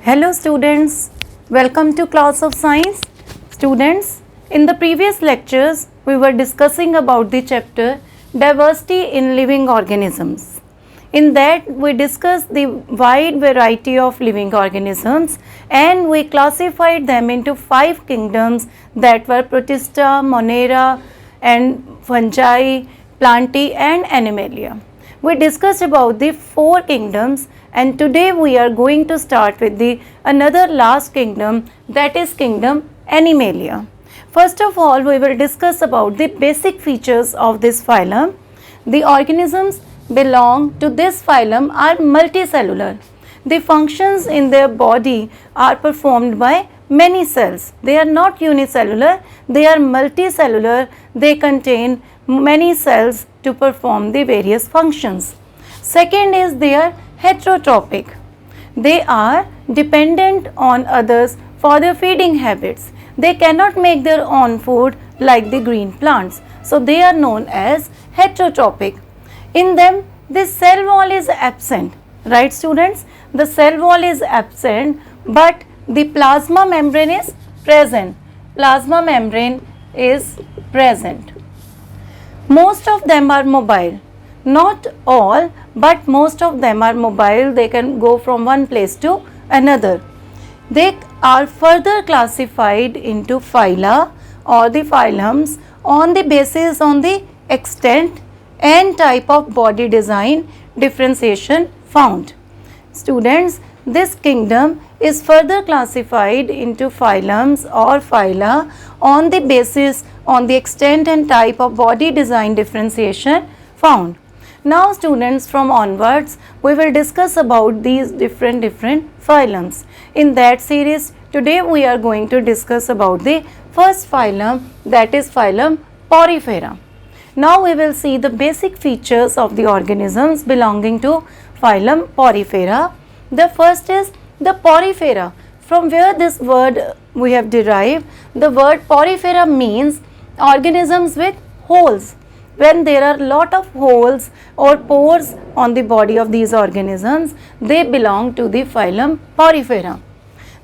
Hello students, welcome to class of science. Students, in the previous lectures we were discussing about the chapter diversity in living organisms. In that we discussed the wide variety of living organisms and we classified them into 5 kingdoms that were Protista, Monera and fungi, Plantae and Animalia. We discussed about the 4 kingdoms and today we are going to start with the another last kingdom, that is kingdom Animalia. First of all, we will discuss about the basic features of this phylum. The organisms belong to this phylum are multicellular. The functions in their body are performed by many cells. They are not unicellular, they are multicellular. They contain many cells to perform the various functions. Second is they are heterotrophic. They are dependent on others for their feeding habits. They cannot make their own food like the green plants. So they are known as heterotrophic. In them, this cell wall is absent. Right students? The cell wall is absent but the plasma membrane is present. Plasma membrane is present. Most of them are mobile. Not all, but most of them are mobile. They can go from one place to another. They are further classified into phyla or the phylums on the basis on the extent and type of body design differentiation found. Students, this kingdom is further classified into phylums or phyla on the basis on the extent and type of body design differentiation found. Now students, from onwards we will discuss about these different phylums. In that series today we are going to discuss about the first phylum, that is phylum Porifera. Now we will see the basic features of the organisms belonging to phylum Porifera. The first is the Porifera. From where this word we have derived, the word Porifera means organisms with holes. When there are lot of holes or pores on the body of these organisms, they belong to the phylum Porifera.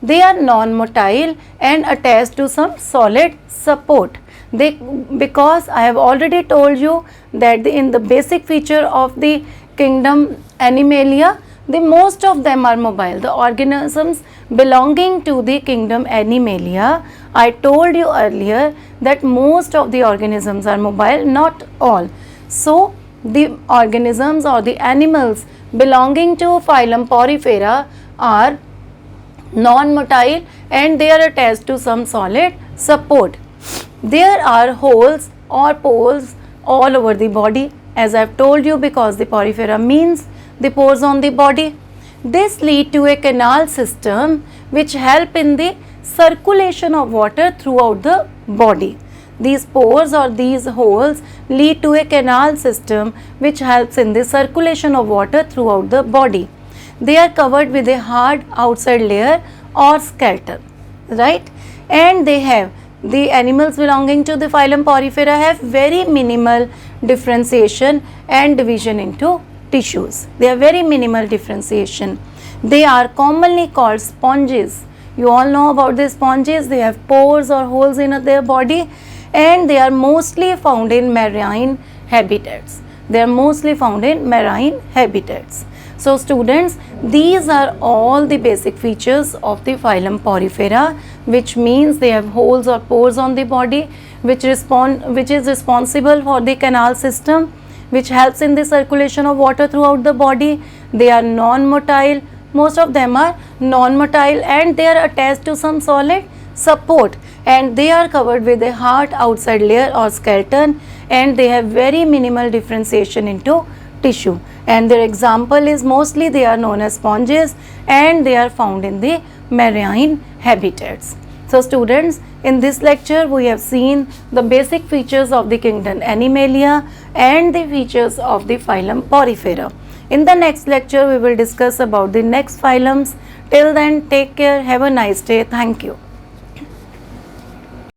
They are non-motile and attached to some solid support. Because I have already told you that in the basic feature of the kingdom Animalia, the most of them are mobile. The organisms belonging to the kingdom Animalia, I told you earlier that most of the organisms are mobile, not all. So the organisms or the animals belonging to phylum Porifera are non-motile and they are attached to some solid support. There are holes or pores all over the body, as I have told you, because the Porifera means the pores on the body. This lead to a canal system which help in the circulation of water throughout the body. These pores or these holes lead to a canal system which helps in the circulation of water throughout the body. They are covered with a hard outside layer or skeleton, right? And they have, the animals belonging to the phylum Porifera have very minimal differentiation and division into tissues. They are very minimal differentiation. They are commonly called sponges. You all know about the sponges. They have pores or holes in their body and they are mostly found in marine habitats. They are mostly found in marine habitats. So students, these are all the basic features of the phylum Porifera, which means they have holes or pores on the body which is responsible for the canal system which helps in the circulation of water throughout the body. They are non-motile. Most of them are non-motile and they are attached to some solid support and they are covered with a hard outside layer or skeleton and they have very minimal differentiation into tissue. And their example is mostly they are known as sponges and they are found in the marine habitats. So students, in this lecture we have seen the basic features of the kingdom Animalia and the features of the phylum Porifera. In the next lecture we will discuss about the next phylums. Till then, take care, have a nice day. Thank you.